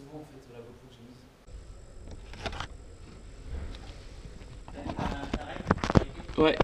souvent en fait la GoPro que j'ai mise. Ouais.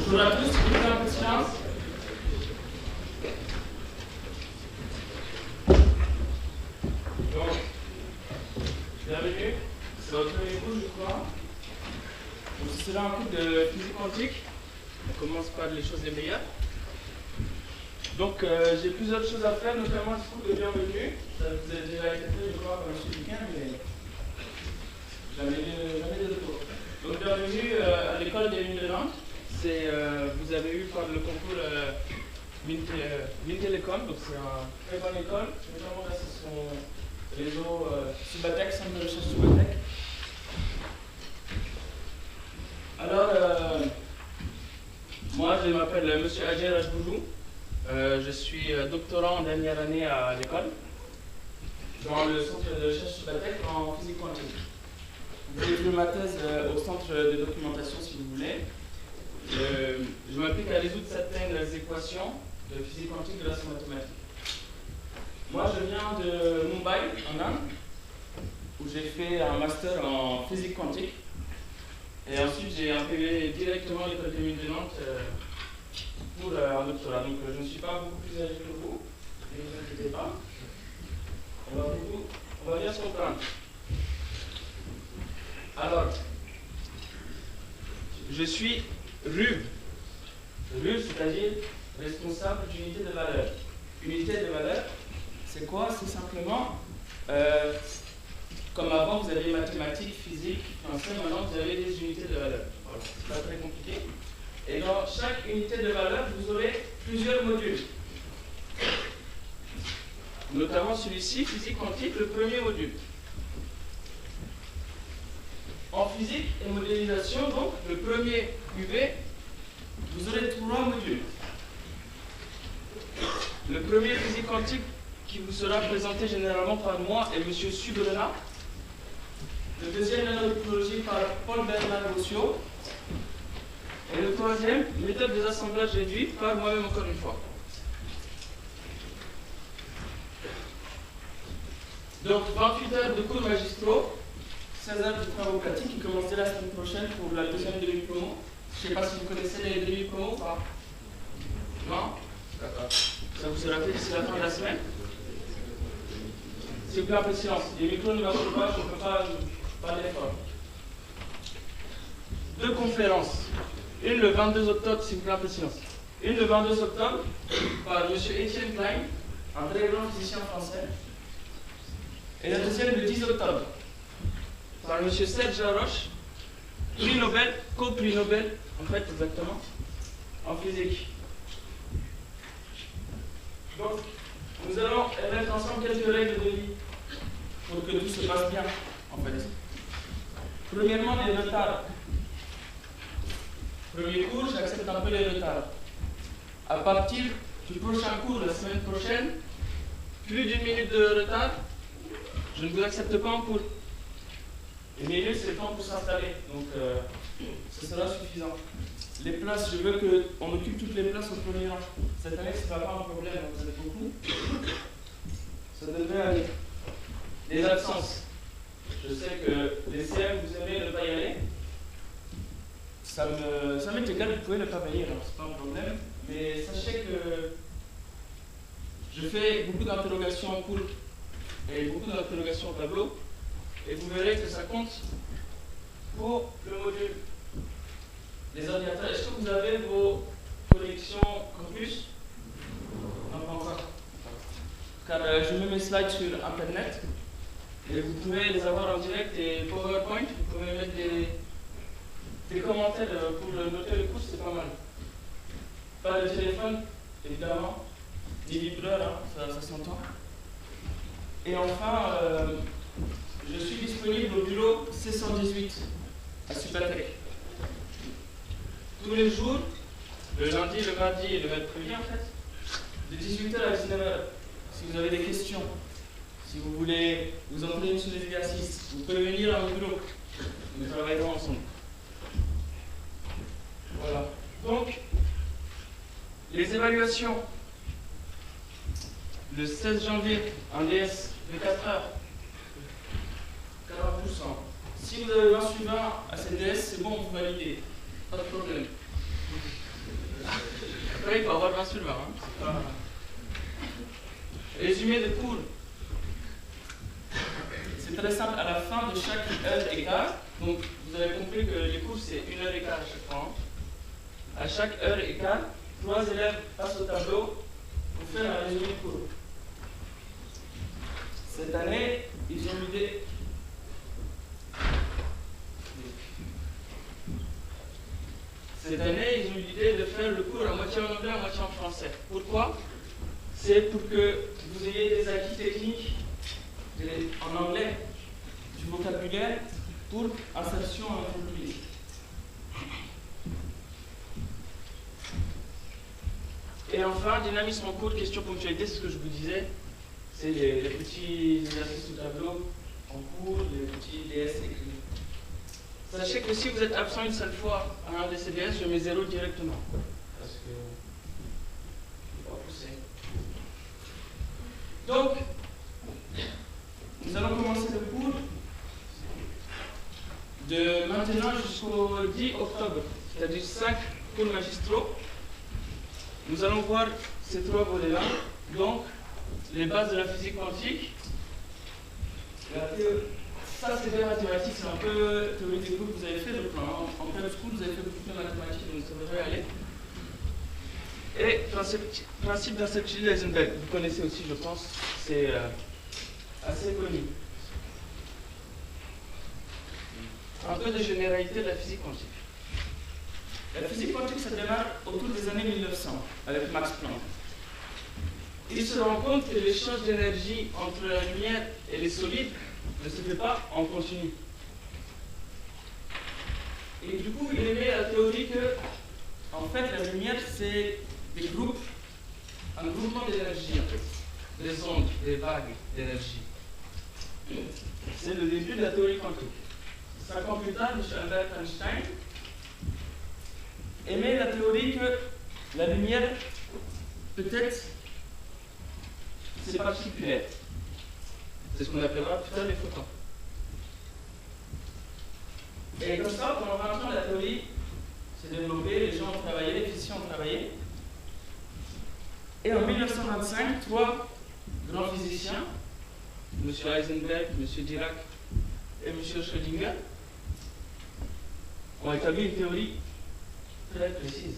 Bonjour à tous, vous faites un peu de silence. Donc, bienvenue, c'est votre premier cours, je crois. Donc, ce sera un cours de physique quantique. On commence par les choses les meilleures. Donc j'ai plusieurs choses à faire, notamment un discours de bienvenue. Ça vous a déjà été fait, je crois, par M. Duquin, mais jamais de retour. Donc bienvenue à l'école des mines de Nantes. Vous avez eu par le concours Mines Télécom, donc c'est une très bonne école, notamment grâce à son réseau Subatec, centre de recherche Subatec. Alors, moi je m'appelle M. Adjer Rajboulou. Je suis doctorant en dernière année à l'école, dans le centre de recherche Subatec en physique quantique. J'ai fait ma thèse au centre de documentation si vous voulez. Je m'applique à résoudre certaines équations de physique quantique grâce aux mathématiques. Moi je viens de Mumbai, en Inde, où j'ai fait un master en physique quantique. Et ensuite j'ai intégré directement l'école des mines de Nantes pour un doctorat. Donc je ne suis pas beaucoup plus âgé que vous, ne vous inquiétez pas. On va bien se comprendre. Alors, je suis RUV. RUV, c'est-à-dire responsable d'unité de valeur. Unité de valeur, c'est quoi? C'est simplement, comme avant vous avez mathématiques, physique, français, maintenant vous avez des unités de valeur. Voilà, c'est pas très compliqué. Et dans chaque unité de valeur, vous aurez plusieurs modules. Notamment celui-ci, physique quantique, le premier module. En physique et modélisation, donc, le premier UV, vous aurez 3 modules. Le premier physique quantique qui vous sera présenté généralement par moi et M. Subrena. Le deuxième, nanotechnologie par Paul-Bernard Rossio. Et le troisième, méthode des assemblages réduits par moi-même encore une fois. Donc 28 heures de cours magistraux, 16 heures de travaux pratiques qui commencent dès la semaine prochaine pour la deuxième demi-promo. Je ne sais pas si vous connaissez les demi-promos ou pas. Non? D'accord. Ça vous sera fait d'ici la fin de la semaine. S'il vous plaît, un peu de silence. Les micros ne marchent pas, je ne peux pas l'effort. 2 conférences. Une le 22 octobre, s'il vous plaît, un peu de silence. Une le 22 octobre par M. Étienne Klein, un très grand physicien français. Et la deuxième le 10 octobre par M. Serge Laroche, prix Nobel, co-prix Nobel, en fait, exactement, en physique. Donc, nous allons mettre ensemble quelques règles de vie pour que tout se passe bien, en fait. Premièrement, les retards. Premier cours, j'accepte un peu les retards. À partir du prochain cours, la semaine prochaine, plus d'1 minute de retard, je ne vous accepte pas en cours. 1 minute, c'est le temps pour s'installer, donc ce sera suffisant. Les places, je veux qu'on occupe toutes les places au premier rang. Cette année, ce ne sera pas un problème, vous êtes beaucoup. Ça devrait aller. Les absences. Je sais que les CM, vous aimez ne pas y aller. Ça m'est égal, vous pouvez ne pas venir, hein, c'est pas un problème. Mais sachez que je fais beaucoup d'interrogations en cours et beaucoup d'interrogations au tableau. Et vous verrez que ça compte pour le module. Les ordinateurs, est-ce que vous avez vos connexions campus? Non, pas encore. Car je mets mes slides sur Internet et vous pouvez les avoir en direct et PowerPoint, vous pouvez mettre des commentaires pour noter le cours, c'est pas mal. Pas de téléphone, évidemment, ni vibreur, hein, ça s'entend. Et enfin, je suis disponible au bureau C118 à Subatec. Tous les jours, le lundi, le mardi et le mercredi en fait, de 18h à 19h. Si vous avez des questions, si vous voulez vous entraîner sur les exercices, vous pouvez venir à mon bureau. Nous travaillerons ensemble. Voilà. Donc, les évaluations. Le 16 janvier, un DS de 4 heures, 40%. Si vous avez 20 sur 20 à cette DS, c'est bon, vous validez. Pas de problème. Après, il faut avoir 20 sur 20. Hein. Résumé de cours. C'est très simple, à la fin de chaque heure et quart, donc vous avez compris que les cours c'est 1 h 15 à chaque fois. À chaque heure et quart, 3 élèves passent au tableau pour faire un résumé de cours. Cette année, ils ont l'idée. Cette année, ils ont eu l'idée de faire le cours à moitié en anglais, à moitié en français. Pourquoi? C'est pour que vous ayez des acquis techniques en anglais, du vocabulaire pour insertion en entreprise. Et enfin, dynamisme en cours, question ponctualité, c'est ce que je vous disais. C'est les petits exercices au tableau en cours, les petits DS écrits. Sachez que si vous êtes absent une seule fois à un des CDS, je mets 0 directement. Parce que je ne vais pas pousser. Donc, nous allons commencer le cours de maintenant jusqu'au 10 octobre, c'est-à-dire 5 cours magistraux. Nous allons voir ces 3 volets-là, donc les bases de la physique quantique, ça c'est des mathématiques, c'est un peu théorie des groupes que vous avez fait, je crois. En prep school, vous avez fait beaucoup de mathématiques, donc ça devrait aller. Et principe d'incertitude d'Heisenberg, vous connaissez aussi, je pense, c'est assez connu. Un peu de généralité de la physique quantique. La physique quantique, ça démarre autour des années 1900, avec Max Planck. Il se rend compte que l'échange d'énergie entre la lumière et les solides ne se fait pas en continu. Et du coup, il émet la théorie que, en fait, la lumière, c'est des groupes, un groupement d'énergie, en fait. Des ondes, des vagues d'énergie. C'est le début de la théorie quantique. 5 ans plus tard, M. Albert Einstein émet la théorie que la lumière, peut-être, c'est particulaire. C'est ce qu'on appellera plus tard les photons. Et comme ça, pendant 20 ans, la théorie s'est développée, les gens ont travaillé, les physiciens ont travaillé. Et en 1925, 3 grands physiciens, M. Heisenberg, M. Dirac et M. Schrödinger, ont établi une théorie très précise.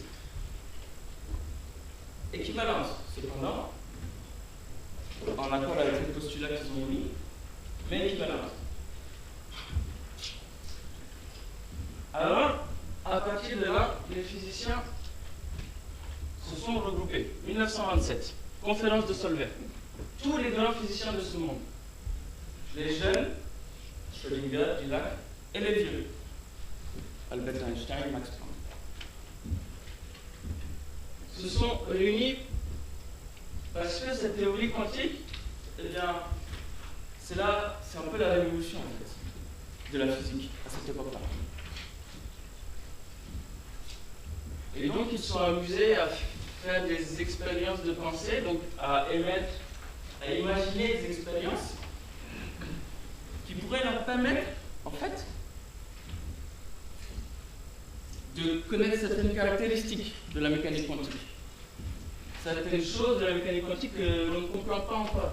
Équivalence, cependant, en accord avec les postulats qu'ils ont mis, mais équivalente. Alors, à partir de là, les physiciens se sont regroupés. 1927, conférence de Solvay. Tous les grands physiciens de ce monde. Les jeunes, Schrödinger, Dirac, et les vieux. Albert Einstein, Max Planck. Se sont réunis parce que cette théorie quantique, eh bien, c'est un peu la révolution en fait, de la physique à cette époque-là. Et donc ils se sont amusés à faire des expériences de pensée, donc à émettre, à imaginer des expériences qui pourraient leur permettre, en fait, de connaître certaines caractéristiques de la mécanique quantique. Certaines choses de la mécanique quantique que l'on ne comprend pas encore.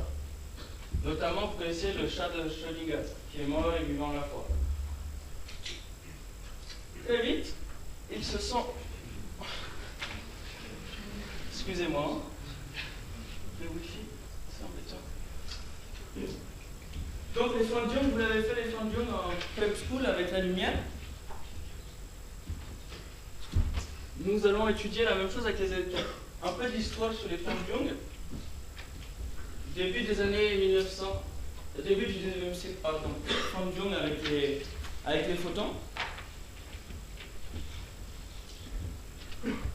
Notamment, vous connaissez le chat de Schrödinger, qui est mort et vivant à la fois. Très vite, ils se sont... Excusez-moi. Le wifi, c'est embêtant. Donc les Fan Jung, vous l'avez fait les Fan Jung en prep school avec la lumière. Nous allons étudier la même chose avec les électrons. Un peu d'histoire sur les Fan Jung. Début des années 1900, début du 19e siècle, pardon. Fan Jung avec les photons.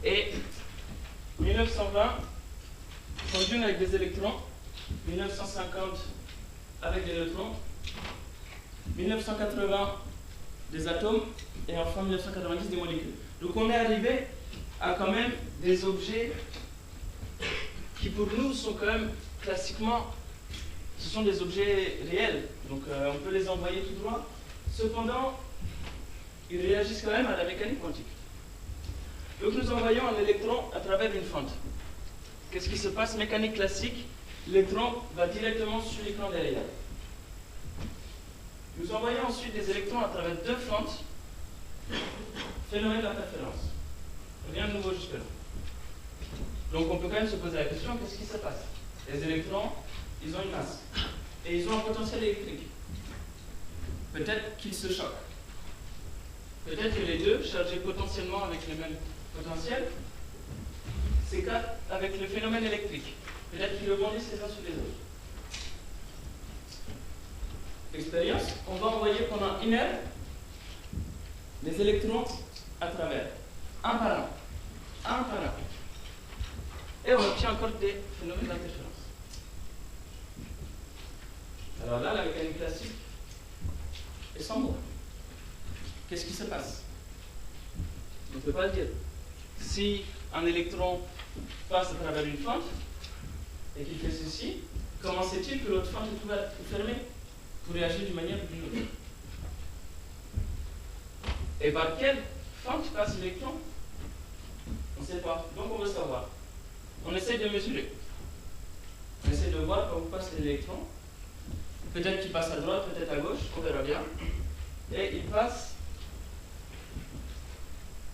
Et 1920, Fan Jung avec des électrons. 1950 avec des neutrons. 1980 des atomes. Et enfin 1990 des molécules. Donc on est arrivé à quand même des objets qui pour nous sont quand même classiquement, ce sont des objets réels, donc on peut les envoyer tout droit. Cependant, ils réagissent quand même à la mécanique quantique. Donc nous envoyons un électron à travers une fente. Qu'est-ce qui se passe? Mécanique classique, l'électron va directement sur l'écran derrière. Nous envoyons ensuite des électrons à travers deux fentes, phénomène d'interférence. Rien de nouveau jusque-là. Donc on peut quand même se poser la question, qu'est-ce qui se passe? Les électrons, ils ont une masse. Et ils ont un potentiel électrique. Peut-être qu'ils se choquent. Peut-être que les deux, chargés potentiellement avec le même potentiel, s'écartent avec le phénomène électrique. Peut-être qu'ils rebondissent les uns sur les autres. Expérience, on va envoyer pendant une heure les électrons à travers, un par un, un par un. Et on obtient encore des phénomènes d'interférence. Alors là, la mécanique classique est sans mots. Qu'est-ce qui se passe? On ne peut pas le dire. Si un électron passe à travers une fente et qu'il fait ceci, comment sait-il que l'autre fente est ouverte ou fermée pour réagir d'une manière ou d'une autre? Et par quelle fente passe l'électron? On ne sait pas. Donc on veut savoir. On essaie de mesurer. On essaie de voir comment passe l'électron. Peut-être qu'il passe à droite, peut-être à gauche, on verra bien. Et il passe.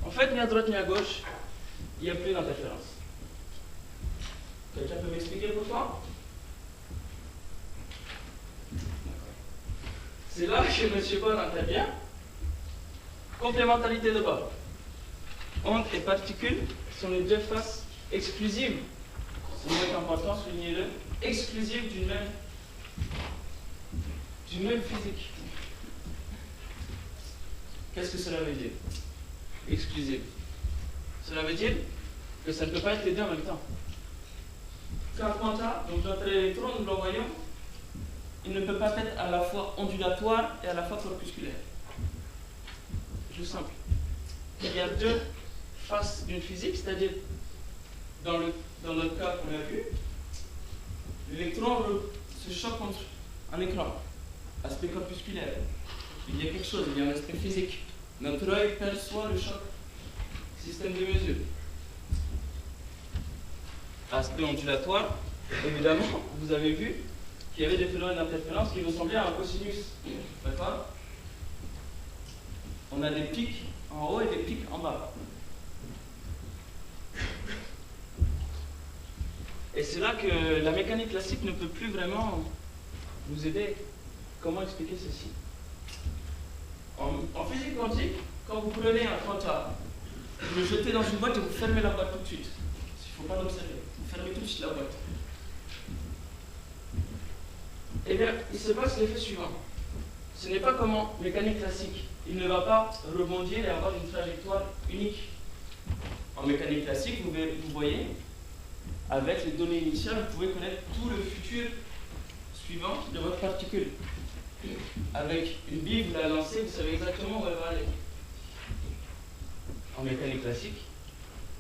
En fait, ni à droite ni à gauche, il n'y a plus d'interférence. Quelqu'un peut m'expliquer pourquoi? C'est là que M. Bohr intervient. Complémentarité de Bohr. Ondes et particules sont les deux faces exclusives. C'est une note importante, soulignez-le. Exclusives d'une même physique. Qu'est-ce que cela veut dire? Exclusive. Cela veut dire que ça ne peut pas être les deux en même temps. Qu'un quanta, donc notre électron, nous l'envoyons, il ne peut pas être à la fois ondulatoire et à la fois corpusculaire. Juste simple. Il y a deux faces d'une physique, c'est-à-dire, dans le cas qu'on a vu, l'électron se choque contre un écran, aspect corpusculaire. Il y a quelque chose, il y a un aspect physique. Notre œil perçoit le choc, système de mesure. Aspect ondulatoire, évidemment, vous avez vu qu'il y avait des phénomènes d'interférence qui ressemblaient à un cosinus. D'accord? On a des pics en haut et des pics en bas. Et c'est là que la mécanique classique ne peut plus vraiment nous aider. Comment expliquer ceci? En physique quantique, quand vous prenez un quanta, vous le jetez dans une boîte et vous fermez la boîte tout de suite. Il ne faut pas l'observer. Vous fermez tout de suite la boîte. Eh bien, il se passe l'effet suivant. Ce n'est pas comme en mécanique classique. Il ne va pas rebondir et avoir une trajectoire unique. En mécanique classique, vous voyez, avec les données initiales, vous pouvez connaître tout le futur suivant de votre particule. Avec une bille, vous la lancez, vous savez exactement où elle va aller. En mécanique classique,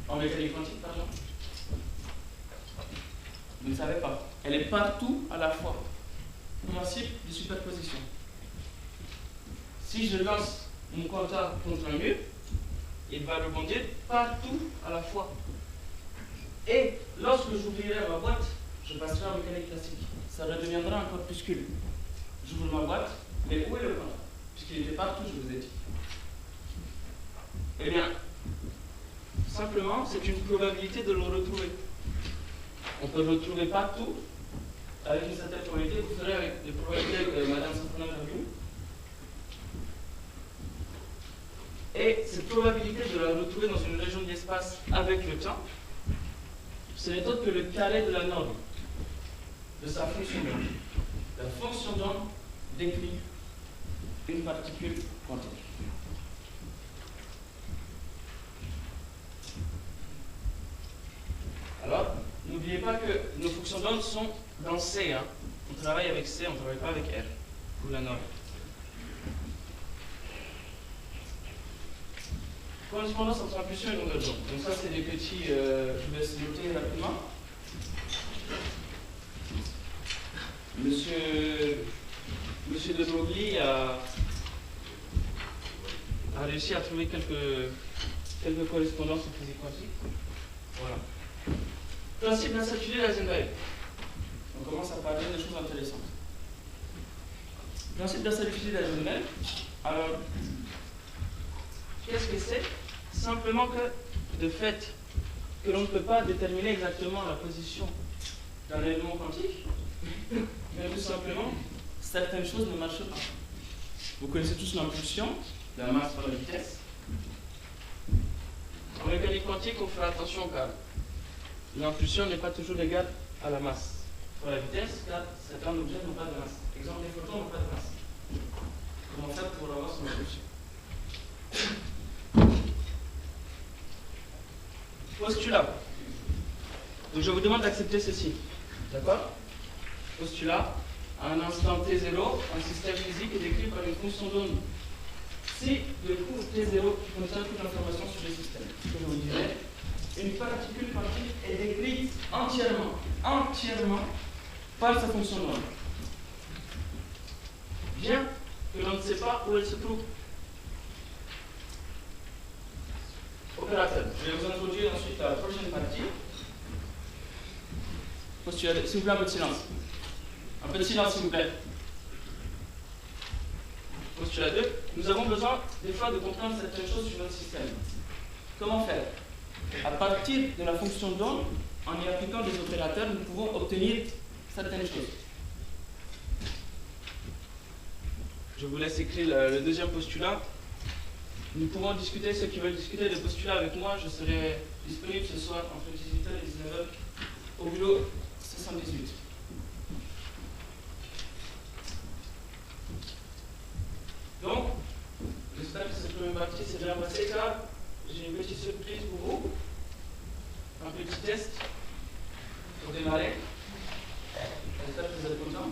en mécanique quantique, pardon, vous ne savez pas. Elle est partout à la fois. Principe de superposition. Si je lance mon quanta contre un mur, il va rebondir partout à la fois. Et lorsque j'ouvrirai ma boîte, je passerai en mécanique classique. Ça redeviendra un corpuscule. J'ouvre ma boîte, mais où est le quanta? Puisqu'il était partout, je vous ai dit. Eh bien, simplement, c'est une probabilité de le retrouver. On peut le retrouver partout, avec une certaine probabilité. Vous ferez avec les probabilités que Mme Safranov a vues. Et cette probabilité de la retrouver dans une région de l'espace avec le temps, ce n'est autre que le carré de la norme, de sa fonction d'onde. La fonction d'onde décrit une particule quantique. Alors, n'oubliez pas que nos fonctions d'onde sont dans C. Hein. On travaille avec C, on ne travaille pas avec R, pour la norme. Correspondance entre impulsion et longueur d'onde. Donc ça, c'est des petits... je vais se noter rapidement. Monsieur de Broglie a réussi à trouver quelques correspondances en physique quantique. Voilà. Principe d'incertitude d'Eisenberg. On commence à parler de choses intéressantes. principe de la stabilité d'elle-même, alors, qu'est-ce que c'est? Simplement que, de fait, que l'on ne peut pas déterminer exactement la position d'un élément quantique, mais tout simplement, certaines choses ne marchent pas. Vous connaissez tous l'impulsion, la masse par la vitesse. En mécanique quantique, on fait attention car l'impulsion n'est pas toujours égale à la masse par la vitesse, car certains objets n'ont pas de masse. Exemple, les photons n'ont pas de masse. Comment faire pour avoir son impulsion? Postulat. Donc je vous demande d'accepter ceci. D'accord? Postulat. À un instant t0, un système physique est décrit par une fonction d'onde. Si le cours t0 contient toute l'information sur le système, ce que je vous dirais, une particule quantique est décrite entièrement par sa fonction d'onde. Bien que l'on ne sait pas où elle se trouve. Opérateur. Je vais vous introduire ensuite à la prochaine partie. Postulat. S'il vous plaît, un peu de silence. Un peu de silence, s'il vous plaît. Postulat 2. Nous avons besoin, des fois, de comprendre certaines choses sur notre système. Comment faire? À partir de la fonction d'onde, en y appliquant des opérateurs, nous pouvons obtenir certaines choses. Je vous laisse écrire le deuxième postulat. Nous pouvons discuter, ceux qui veulent discuter des postulats avec moi, je serai disponible ce soir entre 18h et 19h au bureau 78. Donc, j'espère que cette première partie s'est bien passée car j'ai une petite surprise pour vous. Un petit test pour démarrer. J'espère que vous êtes contents.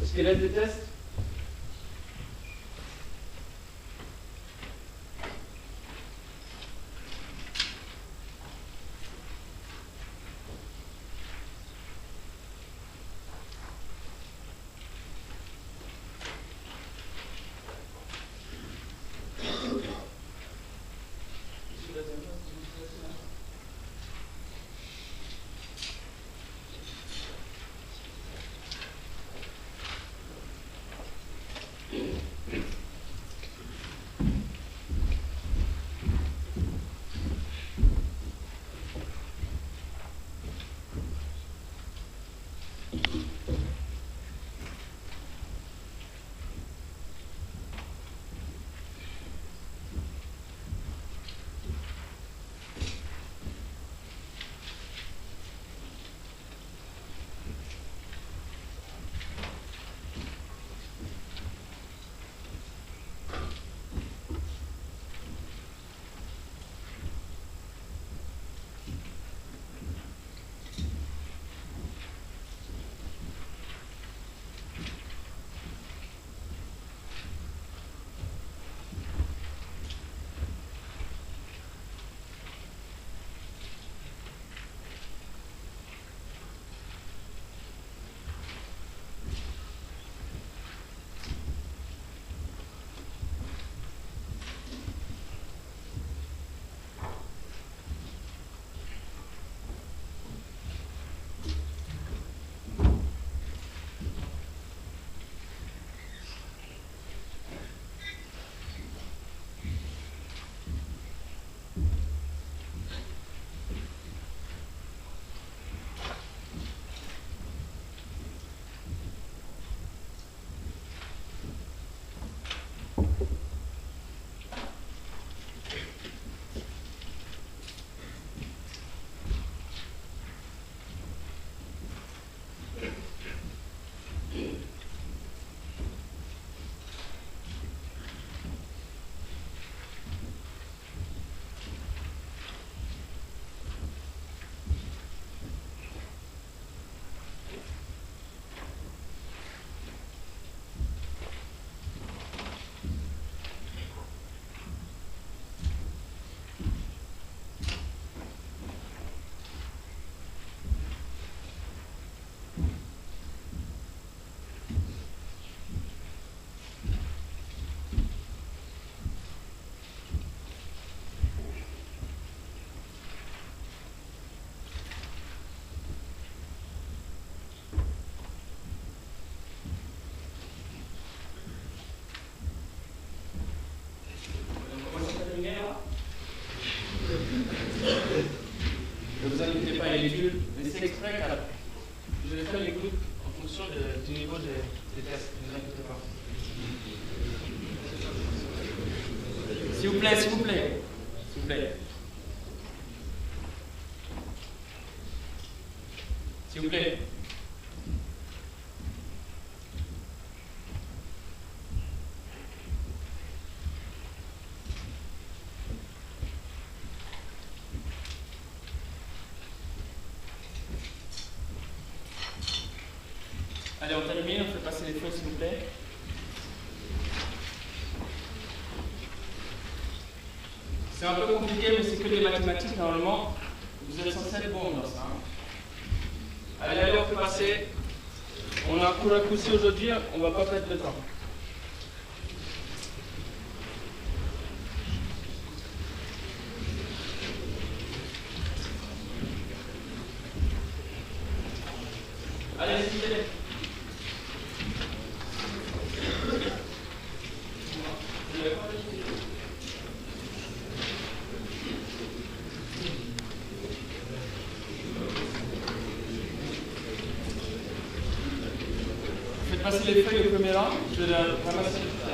Squelette de test. plaît, s'il vous plaît. S'il vous plaît. S'il vous plaît. Allez, on termine, on fait passer les feuilles, s'il vous plaît. C'est un peu compliqué, mais c'est que des mathématiques, normalement. Vous êtes censés être bons dans ça. Allez, on fait passer. On a un cours à pousser aujourd'hui, on ne va pas perdre de temps. Allez, s'il vous plaît. Faites passer les feuilles au premier rang, je vais ramasser tout ça.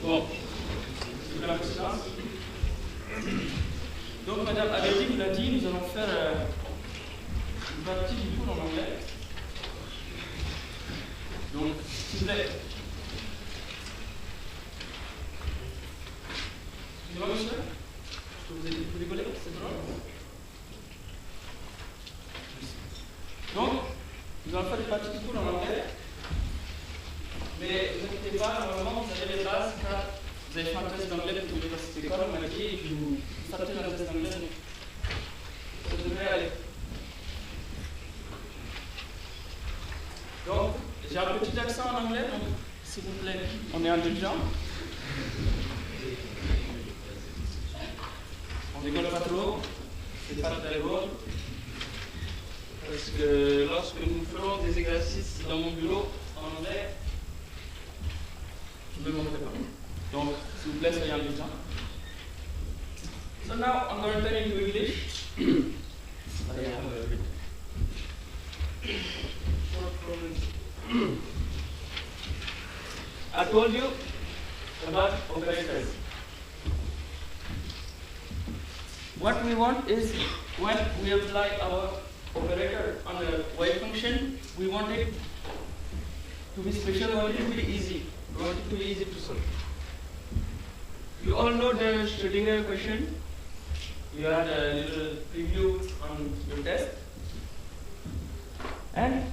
Bon, donc Madame Abedi vous l'a dit, nous allons faire une partie du cours en anglais. Donc, s'il vous plaît. Excusez-moi monsieur, est-ce que vous rigolez, c'est drôle. Donc, nous allons faire une partie du cours en anglais. Mais ne vous inquiétez pas, normalement vous avez les bases car vous avez fait un test d'anglais pour l'université d'école, on m'a dit, et puis vous sortez un test d'anglais, donc ça devrait aller. Donc, j'ai un petit accent en anglais, donc s'il vous plaît, on est indulgent. On rigole pas trop, c'est pas très beau. Parce que lorsque nous ferons des exercices dans mon bureau en anglais, je ne me montrerai pas. Donc, s'il vous plaît, soyez indulgents. So now I'm going to turn into English. I told you about operators. What we want is when we apply our operator on a wave function, we want it to be special, we want it to be easy. We want it to be easy to solve. You all know the Schrödinger equation. You had a little preview on your test. And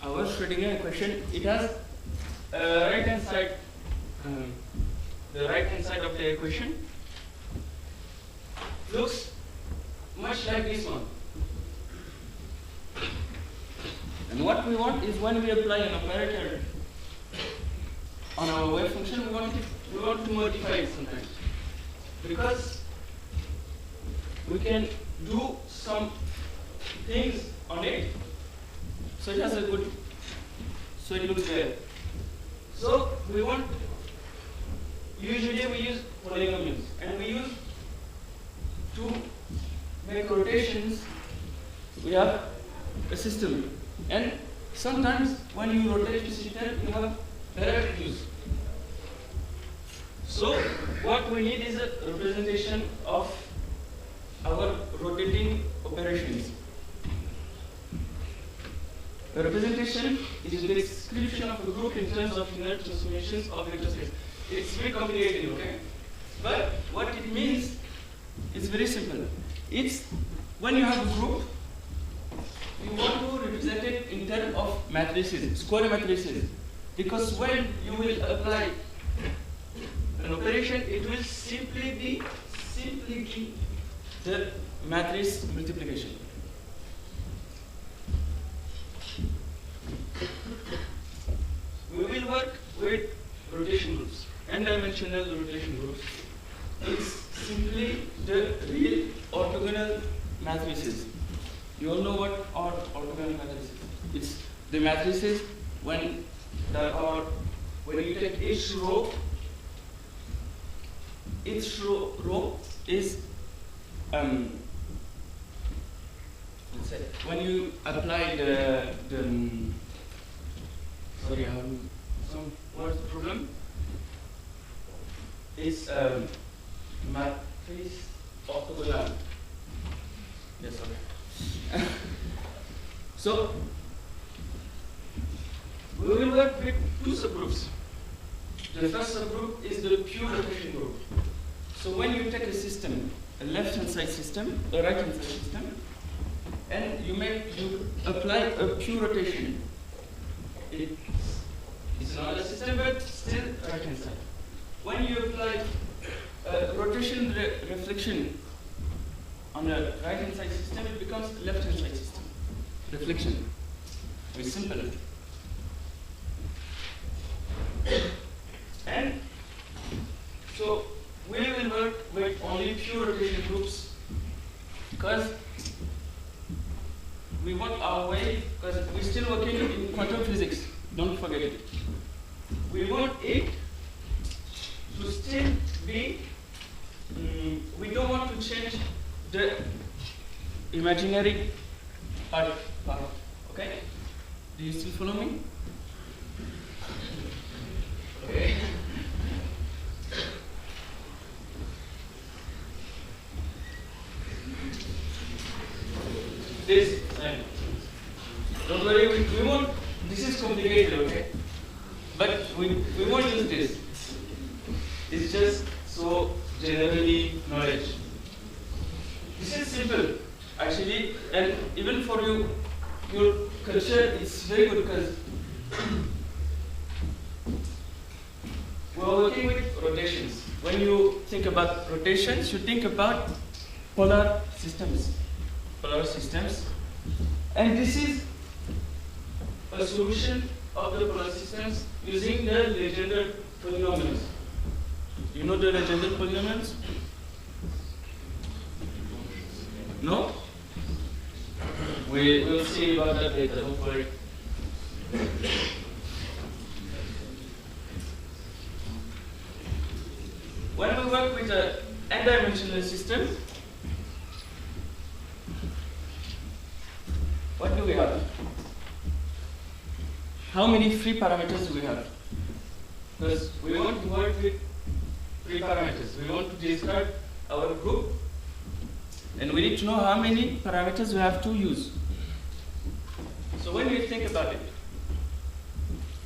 our Schrödinger equation, it has a right-hand side, the right-hand side of the equation looks much like this one. And what we want is when we apply an operator on our wave function, we want to modify it sometimes. Because we can do some things on it, so it has a good, so it looks well. So we want, usually we use polynomials, and we use to make rotations, we have a system. And sometimes when you rotate the system, you have error use. So what we need is a representation of our rotating operations. The representation is the description of a group in terms of linear transformations of vector space. It's very complicated, okay? But what it means is very simple. It's when you have a group you want to represent it in terms of matrices, square matrices. Because when you will apply an operation, it will simply be the matrix multiplication. We will work with rotation groups, n-dimensional rotation groups. It's simply the real orthogonal matrices. You all know what are orthogonal matrices? It's the matrices when you take each row is let's say when you apply what's the problem? Is matrix orthogonal. Yes, okay. So we will work with two subgroups. The first subgroup is the pure rotation group. So when you take a system, a left-hand side system, a right-hand side system, and you apply a pure rotation. It's another system, but still right-hand side. When you apply rotation reflection on the right-hand side system, it becomes left-hand side system. Reflection. Very simple. And so we will work with only pure rotation groups because we want our way, because we're still working in quantum physics. Don't forget it. We want it to still be, we don't want to change the imaginary part. Okay? Do you still follow me? Okay. This, don't worry, we won't, this is complicated, okay? But we won't use this. It's just so generally knowledge. This is simple, actually, and even for you, your culture is very good because we are working with rotations. When you think about rotations, you think about polar systems. And this is a solution of the polar systems using the Legendre polynomials. You know the Legendre polynomials? No? We will see about that later, don't worry. When we work with an n-dimensional system, what do we have? How many free parameters do we have? Because we want to work with free parameters. We want to describe our group, and we need to know how many parameters we have to use. So when you think about it,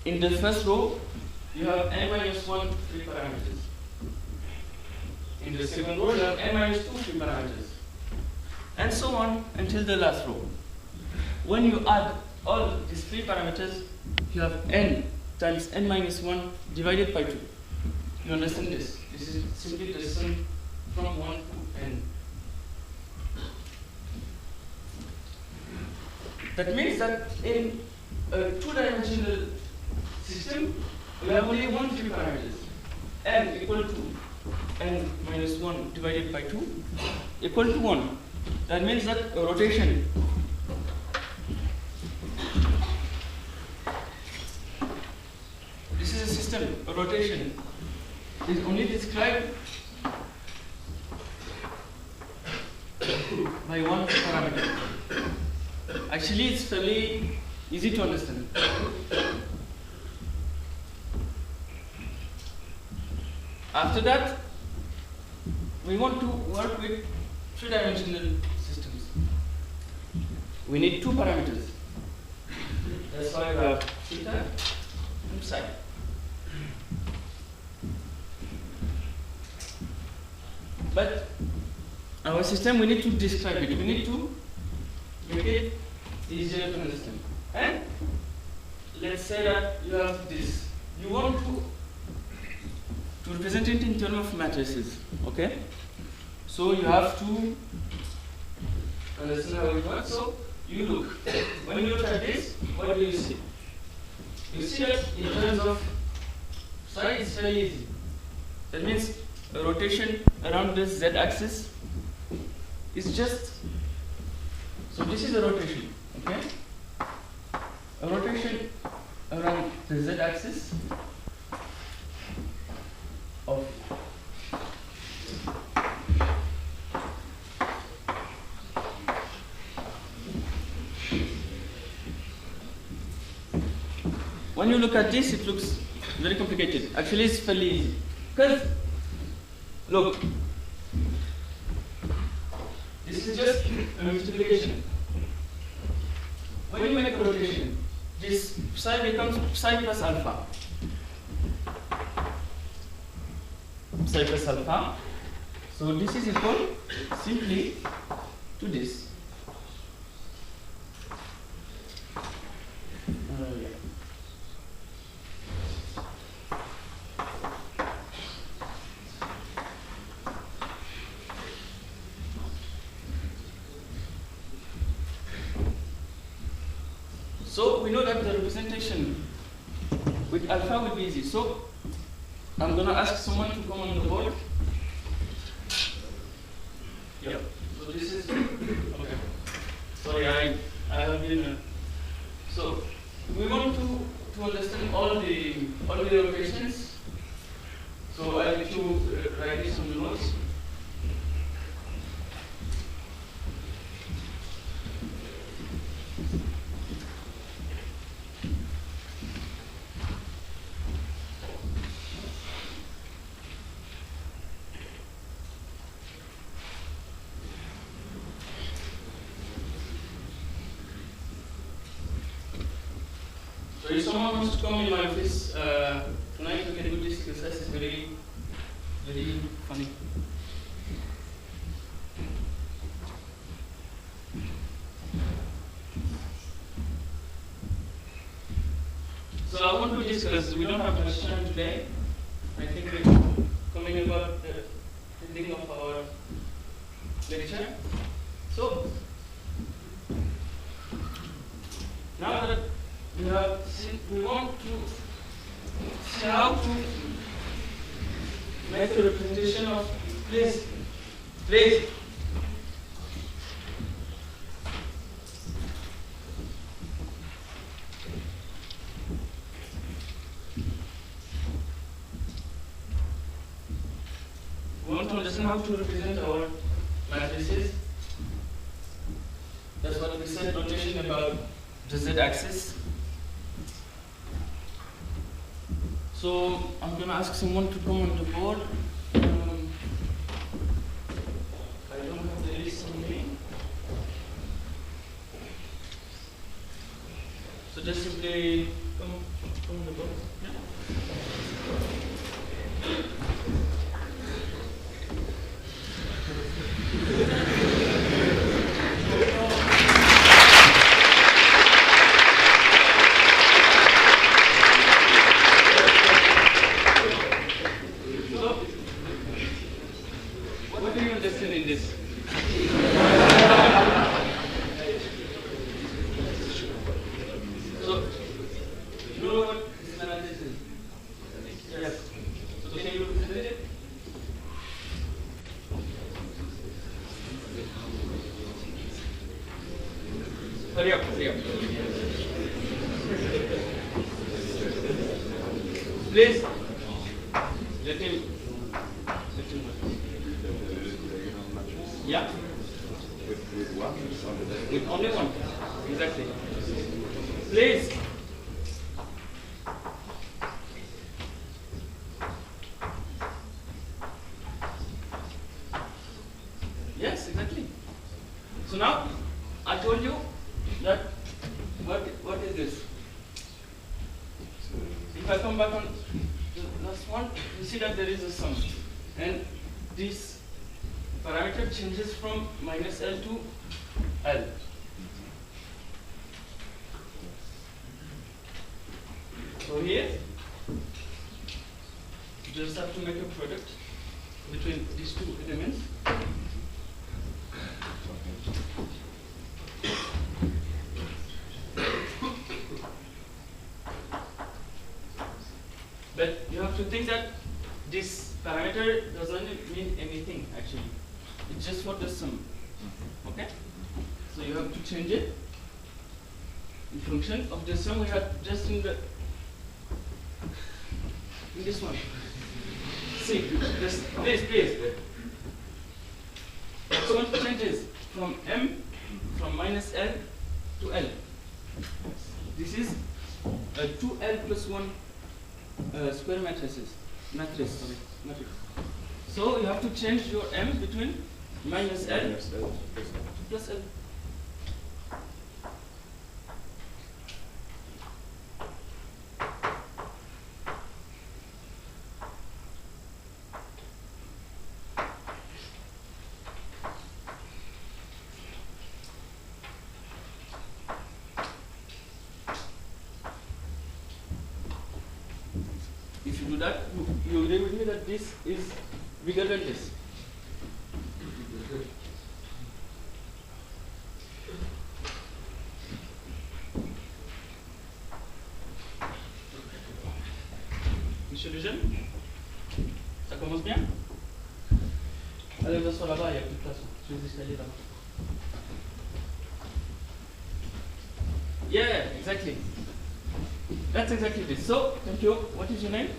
in the first row, you have n-1 free parameters. In the second row, you have n-2 free parameters. And so on until the last row. When you add all these free parameters, you have n times n-1 divided by 2. You understand this? This is simply the sum from 1 to n. That means that in a two-dimensional system, we have only one free parameters. N equal to n-1 divided by 2 equal to 1. That means that a rotation a rotation is only described by one parameter. Actually, it's fairly easy to understand. After that, we want to work with three-dimensional systems. We need two parameters. That's why we have theta and psi. But our system, we need to describe it. We need to make it easier to understand. And let's say that you have this. You want to represent it in terms of matrices, okay? So you have to understand how it works. So you look. When you look at this, what do you see? You see that in terms of size, it's very easy. That means a rotation around this z-axis is just, so this is a rotation, okay? A rotation around the z-axis of when you look at this, it looks very complicated. Actually, it's fairly easy. Because, look, this is just a multiplication. When you make a rotation, this psi becomes psi plus alpha. Psi plus alpha. So this is equal simply to this. So we know that the representation with alpha will be easy. So I'm going to ask someone to come on the board. Yep. So this is okay. Sorry, I have been. So we want to understand all the rotations. So I need to write this on the notes. So if someone wants to come in my office tonight, we can do this exercise. It's very, very funny. So I won't do this because we don't have much time today. I think we're coming about the ending of our lecture. So now that we want to see how to make a representation of please. We want to understand how to represent our matrices. That's what we said, notation about the z-axis. So I'm going to ask someone to come on the board. I don't have the list on me. So just simply come on the board. Yeah. What do you understand in this? So, you know what this analysis is? Yes. So can you represent it? Hurry up. Please, let him yeah. With one? With only one. Exactly. Please. Yes, exactly. So now I told you that what is this? If I come back on the last one, you see that there is a sum. And this parameter changes from -L to L. So here, you just have to make a product between these two elements. But you have to think that this parameter doesn't mean anything actually. It's just for the sum. Okay? So you have to change it in function of the sum we had just in this one. See, please. So one changes from M from minus L to L. This is a 2L plus 1 square matrix. So you have to change your M between minus L plus L. If you do that, you agree with me that this is bigger than this. Monsieur Lejeune, ça commence bien? Allez, on va s'asseoir là-bas, il n'y a plus de place. Sur les escaliers là-bas. Yeah, exactly. That's exactly this. So, thank you. What is your name?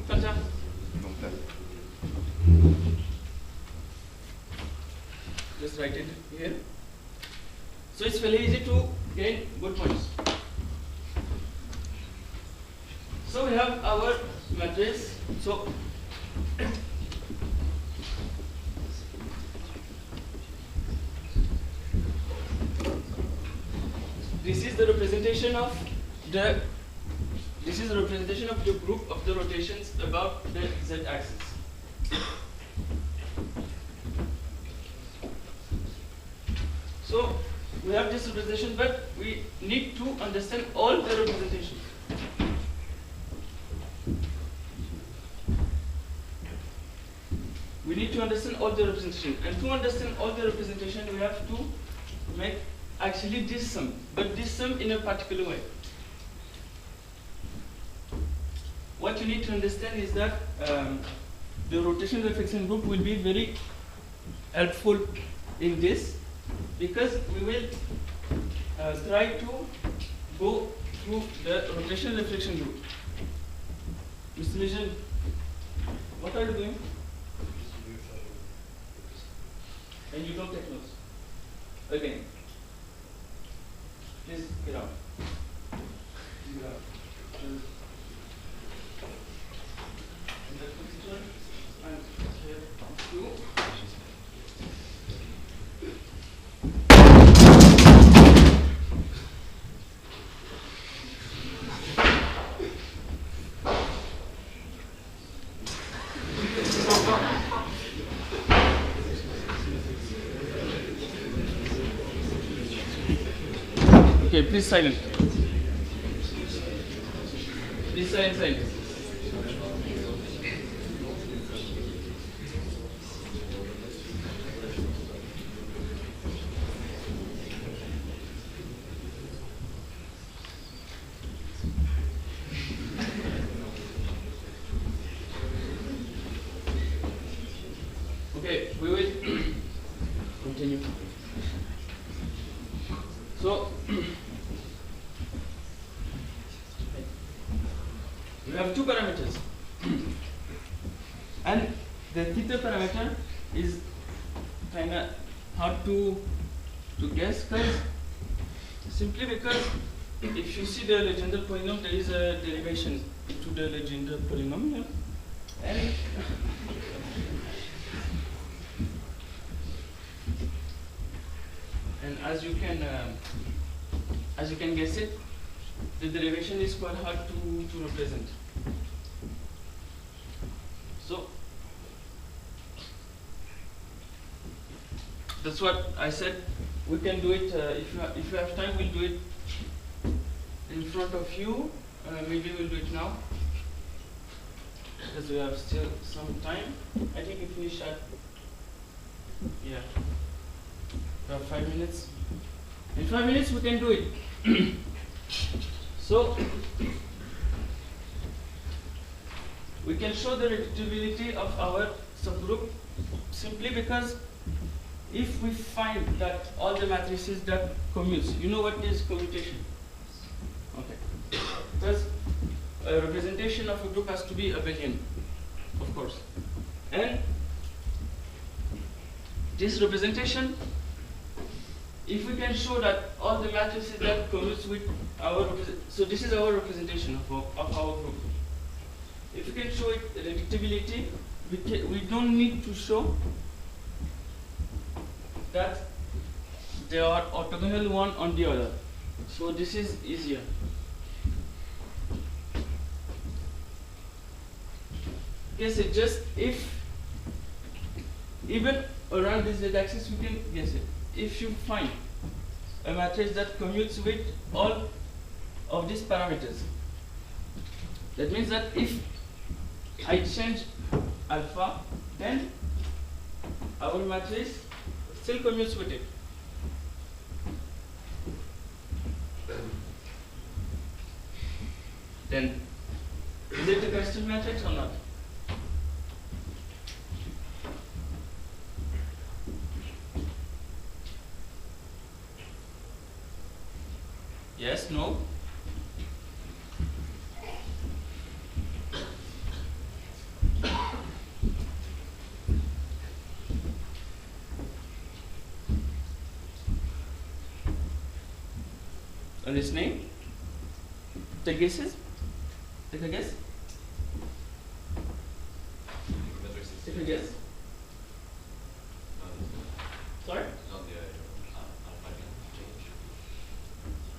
Quentin. Just write it here. So it's very easy to gain good points. So we have our matrix. So this is the representation of the group of the rotations about the z-axis. So we have this representation, but we need to understand all the representations. We need to understand all the representation, and to understand all the representation, we have to make actually this sum, but this sum in a particular way. What you need to understand is that the rotation reflection group will be very helpful in this, because we will try to go through the rotation reflection group. Mr. Lejeune, what are you doing? And you don't take notes. Again. Please get out. Get out. And the position, and here, 2. Okay, please silent. Please silent. Okay, we will continue. So we have two parameters, and the theta parameter is kind of hard to guess, simply because if you see the Legendre polynomial, there is a derivation into the Legendre polynomial, and as you can guess it, the derivation is quite hard to represent. So that's what I said. We can do it if you have time. We'll do it in front of you maybe we'll do it now because we have still some time. I think we finish at, yeah, we have 5 minutes. In 5 minutes we can do it. So we can show the reducibility of our subgroup simply because if we find that all the matrices that commutes, you know what is commutation? Okay. Because a representation of a group has to be abelian, of course. And this representation, if we can show that all the matrices that commutes with our, so this is our representation of our group. If we can show it reducibility, we don't need to show that they are orthogonal one on the other. So this is easier. Guess it just if even around this z-axis we can guess it. If you find a matrix that commutes with all of these parameters, that means that if I change alpha, then our matrix still commutes with it. Then is it a constant matrix or not? Yes, no? Are you listening? Take guesses? Take a guess? Take a guess? Sorry?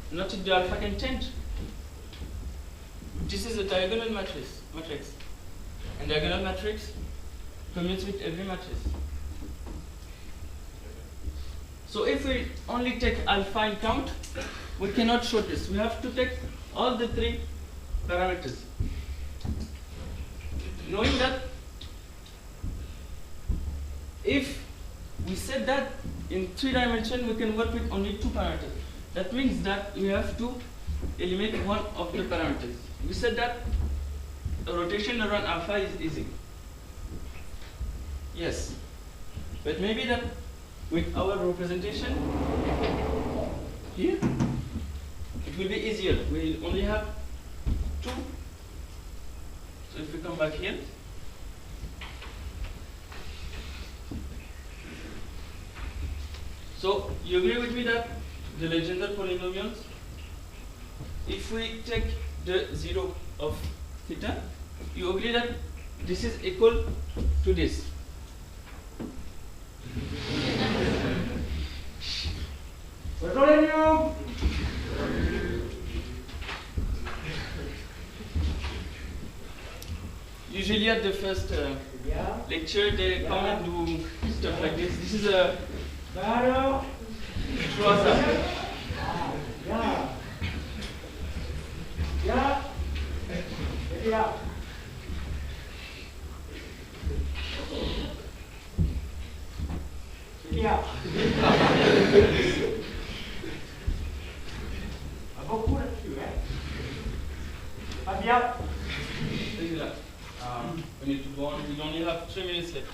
Not if the alpha can change. This is a diagonal matrix. And diagonal matrix commutes with every matrix. So if we only take alpha in count, we cannot show this. We have to take all the three parameters. Knowing that if we said that in 3 dimensions we can work with only 2 parameters. That means that we have to eliminate one of the parameters. We said that a rotation around alpha is easy. Yes. But maybe that with our representation here, it will be easier. We will only have 2. So if we come back here, so you agree with me that the Legendre polynomials, if we take the 0 of theta, you agree that this is equal to this. Usually at the first lecture they come and do stuff like this. This is a Croissant. Beaucoup là-dessus, hein? Pas bien. We need to go on. We only have 3 minutes left.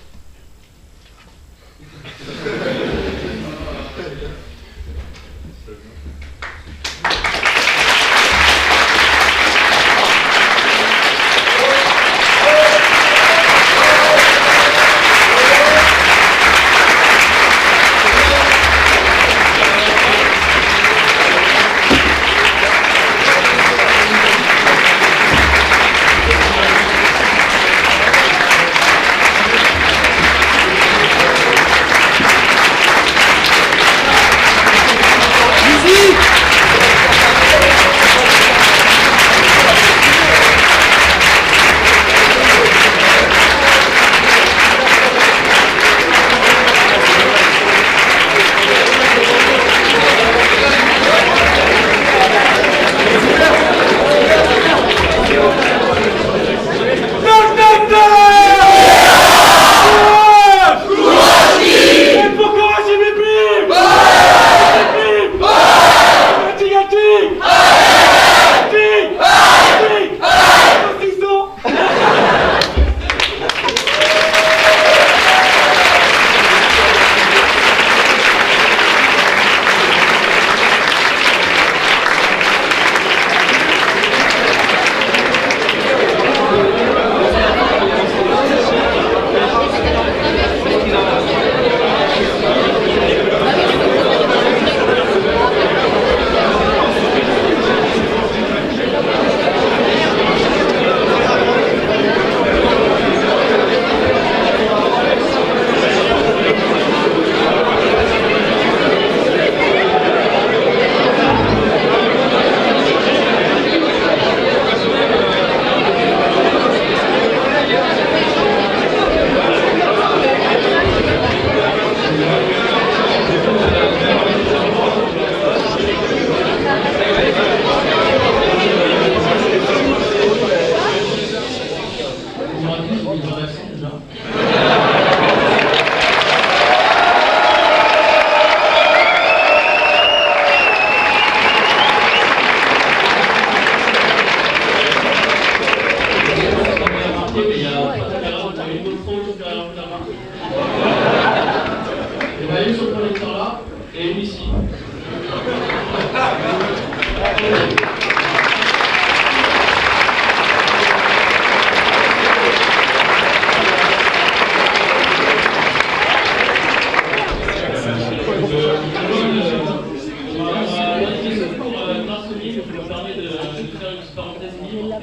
Donc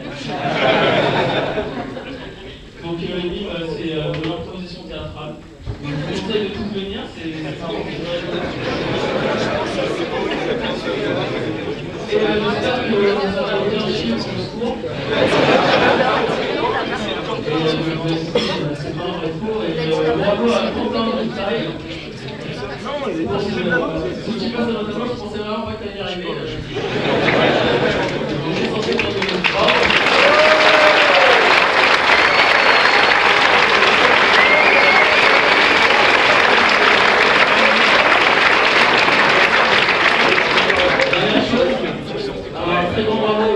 l'hymne, c'est de l'improvisation théâtrale. Je vous conseille de tous venir, c'est marrant. Et j'espère que vous aurez bien suivi ce cours. C'est pas un vrai tour. Et bravo à Quentin de Taille. Si tu passes à notre approche, je pensais vraiment pas que t'allais y arriver. On est censé faire de bravo. Très grand bravo